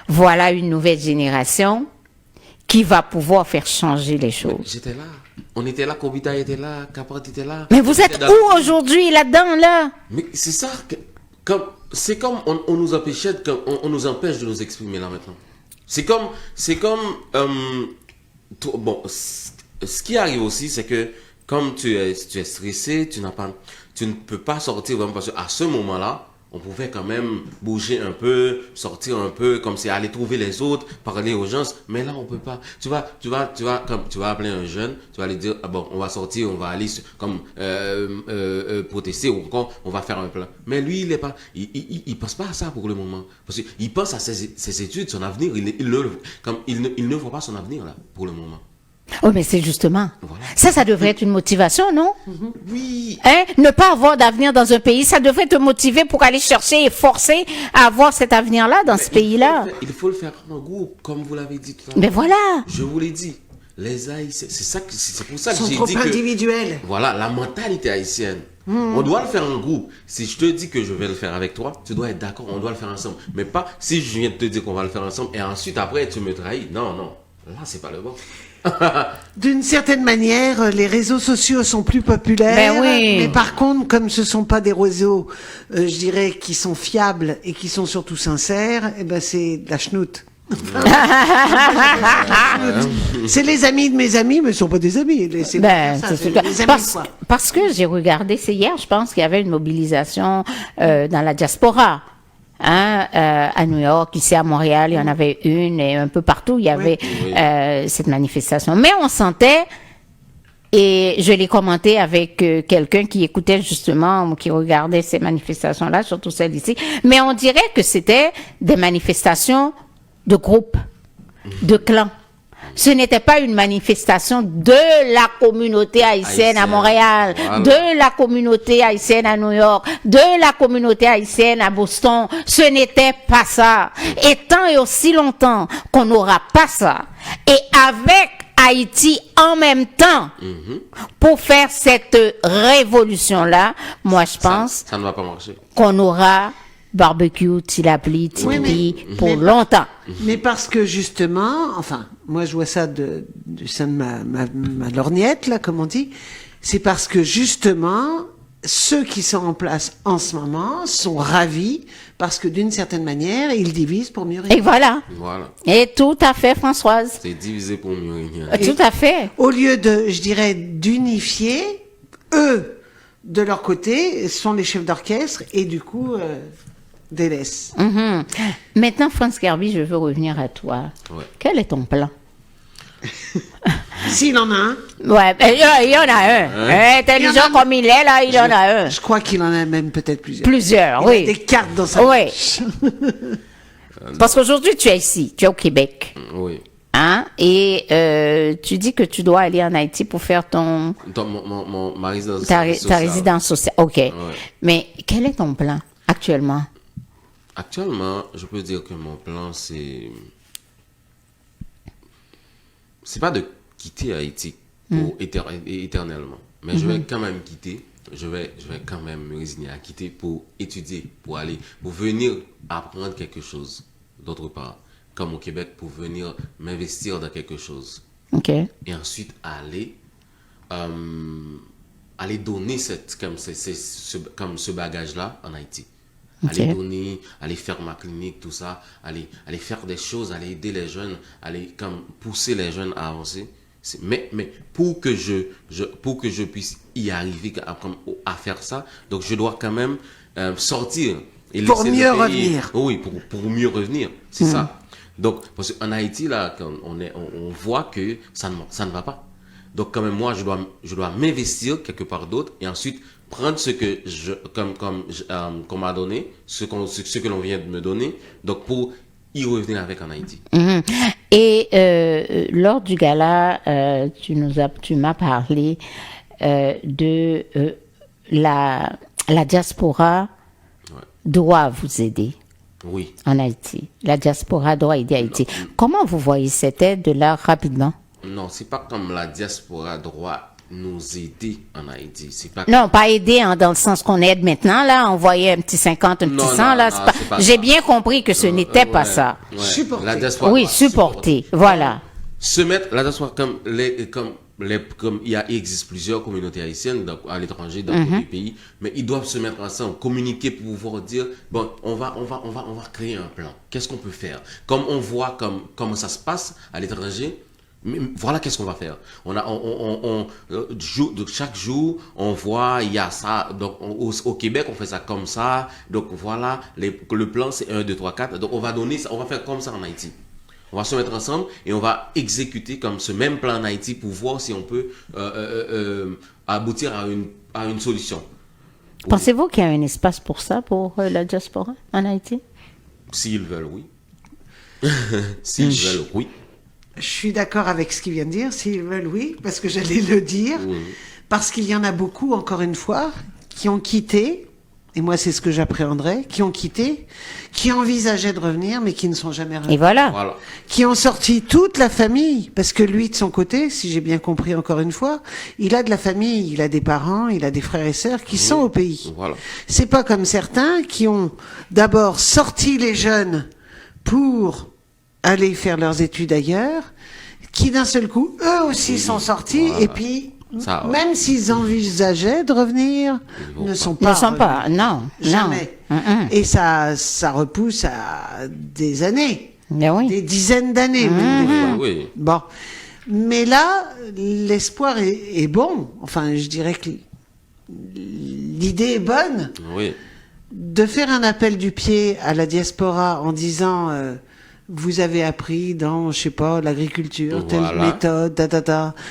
voilà une nouvelle génération qui va pouvoir faire changer les choses. J'étais là. On était là, Kobita était là, Caprat était là. Mais vous êtes où aujourd'hui, là-dedans, là? Mais c'est ça, c'est comme on nous empêchait, on nous empêche de nous exprimer là maintenant. C'est comme bon, ce qui arrive aussi, c'est que comme tu es stressé, tu ne peux pas sortir vraiment, parce qu'à ce moment-là, on pouvait quand même bouger un peu, sortir un peu, comme c'est aller trouver les autres, parler aux gens. Mais là, on peut pas. Tu vas appeler un jeune, tu vas lui dire, ah bon, on va sortir, on va aller comme protester, ou encore, on va faire un plan. Mais lui, il pense pas à ça pour le moment, parce qu'il pense à ses études, son avenir. Il ne voit pas son avenir là pour le moment. Oh, mais c'est justement. Voilà. Ça devrait être une motivation, non? Oui. Hein? Ne pas avoir d'avenir dans un pays, ça devrait te motiver pour aller chercher et forcer à avoir cet avenir-là dans ce pays-là. Il faut le faire en groupe, comme vous l'avez dit tout à l'heure. Mais voilà. Je vous l'ai dit. Les Haïtiens, c'est pour ça que j'ai dit que... Ils sont trop individuels. Voilà, la mentalité haïtienne. On doit le faire en groupe. Si je te dis que je vais le faire avec toi, tu dois être d'accord, on doit le faire ensemble. Mais pas si je viens de te dire qu'on va le faire ensemble et ensuite, après, tu me trahis. Non. Là, c'est pas le bon. D'une certaine manière, les réseaux sociaux sont plus populaires, mais par contre, comme ce sont pas des réseaux, je dirais, qui sont fiables et qui sont surtout sincères, eh ben c'est de la chenoute. C'est les amis de mes amis, mais ce sont pas des amis. C'est des amis, parce que j'ai regardé, c'est hier, je pense qu'il y avait une mobilisation dans la diaspora. À New York, ici à Montréal, il y en avait une, et un peu partout, il y avait cette manifestation. Mais on sentait, et je l'ai commenté avec quelqu'un qui écoutait justement, qui regardait ces manifestations-là, surtout celles ici, mais on dirait que c'était des manifestations de groupes, de clans. Ce n'était pas une manifestation de la communauté haïtienne à Montréal, de la communauté haïtienne à New York, de la communauté haïtienne à Boston. Ce n'était pas ça. Et tant et aussi longtemps qu'on n'aura pas ça, et avec Haïti en même temps, pour faire cette révolution-là, moi je pense ça ne va pas marcher. Qu'on aura barbecue, tilapli, tipi, pour longtemps. Mais parce que justement, enfin, moi je vois ça du sein de ma lorgnette, là, comme on dit, c'est parce que justement, ceux qui sont en place en ce moment sont ravis, parce que d'une certaine manière, ils divisent pour mieux régner. Et voilà. Et tout à fait, Françoise. C'est diviser pour mieux régner. Tout à fait. Au lieu de, je dirais, d'unifier, eux, de leur côté, sont les chefs d'orchestre, et du coup... délaisse. Maintenant, France Garbi, je veux revenir à toi. Quel est ton plan? S'il en a un. Ouais, il y en a un. Intelligent comme il est, là, il en a un. Je crois qu'il en a même peut-être plusieurs. Plusieurs, il a des cartes dans sa poche. Parce qu'aujourd'hui, tu es ici, tu es au Québec. Oui. Et tu dis que tu dois aller en Haïti pour faire ma résidence sociale. Ta résidence sociale, ok. Ouais. Mais quel est ton plan actuellement? Actuellement, je peux dire que mon plan, c'est pas de quitter Haïti pour éternellement, mais je vais quand même quitter je vais quand même me résigner à quitter pour étudier, pour venir apprendre quelque chose d'autre part, comme au Québec, pour venir m'investir dans quelque chose. OK. Et ensuite aller donner ce bagage-là en Haïti. Okay. Aller donner, aller faire ma clinique, tout ça, aller faire des choses, aller aider les jeunes, aller comme pousser les jeunes à avancer. Mais pour que je puisse y arriver à faire ça, donc je dois quand même sortir. Et pour mieux pays, revenir. Oui, pour mieux revenir. C'est ça. Donc, parce qu'en Haïti, là, on voit que ça ne va pas. Donc, quand même, moi, je dois m'investir quelque part d'autre et ensuite prendre ce que qu'on m'a donné, ce que l'on vient de me donner, donc pour y revenir avec en Haïti. Et lors du gala, tu m'as parlé de la diaspora doit vous aider. Oui. En Haïti. La diaspora doit aider Haïti. Comment vous voyez cette aide-là rapidement? Non, c'est pas comme la diaspora doit nous aider en Haïti. C'est pas non, pas aider dans le sens qu'on aide maintenant, là, envoyer un petit 50, un petit 100, là. C'est pas j'ai bien compris que ce n'était pas ça. Ouais. Supporter. La diaspora, oui, supporter. Voilà. Se mettre, la diaspora, comme il existe plusieurs communautés haïtiennes à l'étranger, dans tous les pays, mais ils doivent se mettre ensemble, communiquer pour pouvoir dire, bon, on va créer un plan. Qu'est-ce qu'on peut faire? Comme on voit comment ça se passe à l'étranger, voilà qu'est-ce qu'on va faire. Chaque jour, on voit, il y a ça. Donc, au Québec, on fait ça comme ça. Donc, voilà, le plan, c'est 1, 2, 3, 4. Donc, on va donner ça, on va faire comme ça en Haïti. On va se mettre ensemble et on va exécuter comme ce même plan en Haïti pour voir si on peut aboutir à une solution. Pensez-vous qu'il y a un espace pour ça, pour la diaspora en Haïti? S'ils veulent, oui. S'ils veulent, oui. Je suis d'accord avec ce qu'il vient de dire, s'ils veulent, oui, parce que j'allais le dire, parce qu'il y en a beaucoup, encore une fois, qui ont quitté, et moi c'est ce que j'appréhenderais, qui ont quitté, qui envisageaient de revenir, mais qui ne sont jamais revenus. Et voilà. Qui ont sorti toute la famille, parce que lui, de son côté, si j'ai bien compris encore une fois, il a de la famille, il a des parents, il a des frères et sœurs qui sont au pays. Voilà. C'est pas comme certains qui ont d'abord sorti les jeunes pour aller faire leurs études ailleurs, qui d'un seul coup, eux aussi sont sortis, et puis, même s'ils envisageaient de revenir, ne sont pas, non. Jamais. Non. Et ça repousse à des années, des dizaines d'années, même des fois. Oui. Bon. Mais là, l'espoir est bon. Enfin, je dirais que l'idée est bonne. Oui. De faire un appel du pied à la diaspora en disant... vous avez appris dans, je sais pas, l'agriculture, telle méthode,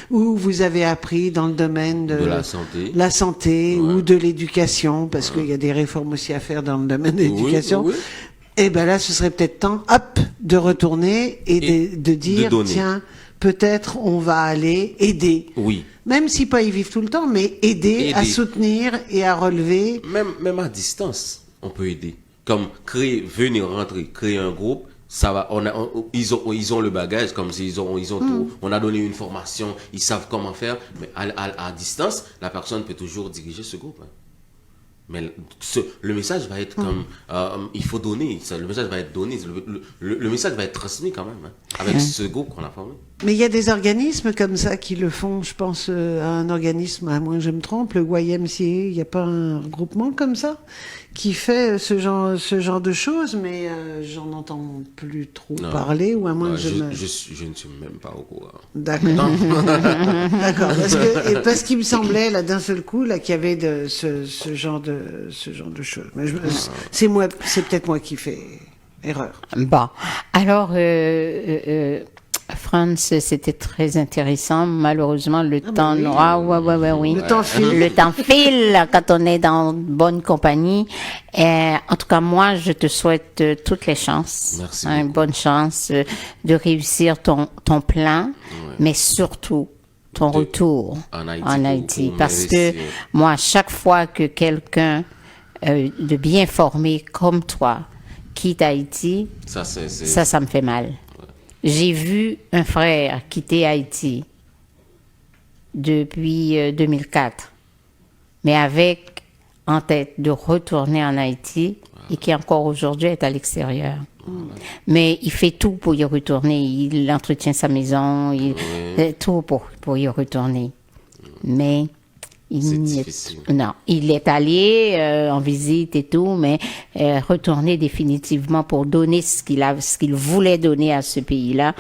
ou vous avez appris dans le domaine de la santé ou de l'éducation, parce qu'il y a des réformes aussi à faire dans le domaine de l'éducation. Et ben là, ce serait peut-être temps, de retourner et de dire, tiens, peut-être on va aller aider. Oui. Même si pas y vivre tout le temps, mais aider à soutenir et à relever. Même à distance, on peut aider. Comme venir rentrer, créer un groupe. Ça va, ils ont le bagage, comme s'ils ont tout. On a donné une formation, ils savent comment faire, mais à distance, la personne peut toujours diriger ce groupe. Hein. Mais le message va être comme, il faut donner, le message va être donné, le message va être transmis quand même, hein, avec ce groupe qu'on a formé. Mais il y a des organismes comme ça qui le font, je pense à un organisme, à moins que je me trompe, le YMCA, il n'y a pas un regroupement comme ça qui fait ce genre de choses, mais j'en entends plus trop parler, ou à moins que je ne suis même pas au courant. D'accord. D'accord. Parce qu'il me semblait, là, d'un seul coup, là, qu'il y avait ce genre de choses. Mais c'est peut-être moi qui fais erreur. Bon. Alors, France, c'était très intéressant. Malheureusement, le temps... oui. Le temps file. Le temps file quand on est dans bonne compagnie. Et, en tout cas, moi, je te souhaite toutes les chances. Merci bonne chance de réussir ton plan, mais surtout ton retour en Haïti. Parce que moi, chaque fois que quelqu'un de bien formé comme toi quitte Haïti, ça me fait mal. J'ai vu un frère quitter Haïti depuis 2004. mais avec en tête de retourner en Haïti et qui encore aujourd'hui est à l'extérieur. Mais il fait tout pour y retourner. Il entretient sa maison, il fait tout pour y retourner. Mais il est allé en visite et tout, mais retourner définitivement pour donner ce qu'il voulait donner à ce pays-là,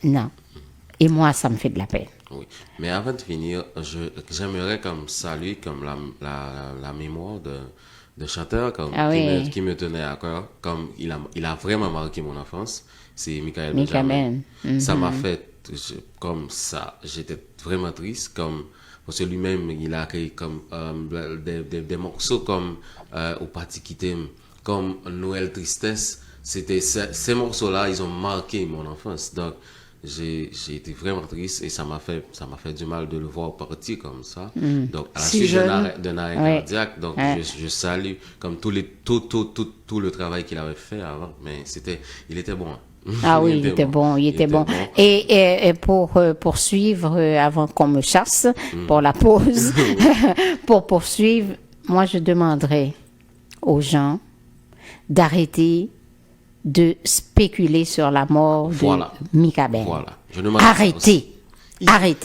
non. Et moi, ça me fait de la peine. Oui, mais avant de finir, j'aimerais comme saluer comme la mémoire de chanteur comme qui me tenait à cœur, comme il a vraiment marqué mon enfance, c'est Michael Benjamin. Ça m'a fait comme ça, j'étais vraiment triste comme parce que lui-même il a créé comme des morceaux comme au parti qui t'aime, comme Noël Tristesse, c'était ces morceaux-là, ils ont marqué mon enfance. Donc j'ai été vraiment triste et ça m'a fait du mal de le voir partir comme ça. Donc à la suite d'un arrêt cardiaque, donc je salue comme tout le travail qu'il avait fait avant, mais il était bon. Ah oui, il était bon. Et pour poursuivre, avant qu'on me chasse pour la pause, pour poursuivre, moi je demanderais aux gens d'arrêter de spéculer sur la mort de Mika Ben. Arrêtez.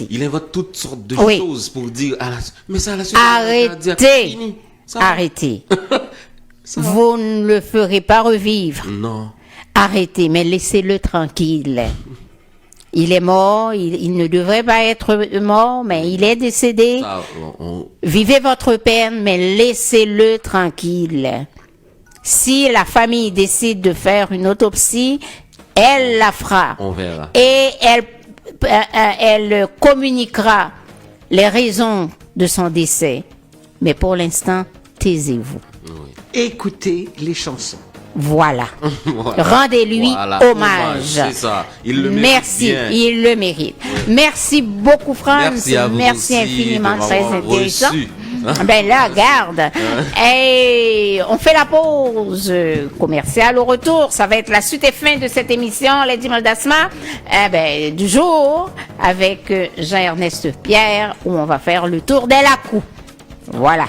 Il invente toutes sortes de choses pour dire mais ça la suite. Arrêtez. Vous ne le ferez pas revivre. Non. Arrêtez, mais laissez-le tranquille. Il est mort, il ne devrait pas être mort, mais il est décédé. Vivez votre peine, mais laissez-le tranquille. Si la famille décide de faire une autopsie, elle la fera. On verra. Et elle communiquera les raisons de son décès. Mais pour l'instant, taisez-vous. Oui. Écoutez les chansons. Voilà. Rendez-lui hommage. C'est ça. Il le mérite. Merci, bien. Il le mérite. Oui. Merci beaucoup, France. Merci infiniment, très intéressant. Ben là, garde. Et on fait la pause commerciale. Au retour, ça va être la suite et fin de cette émission, Lady Moldasma, du jour, avec Jean-Ernest Pierre, où on va faire le tour des Lacous. Voilà.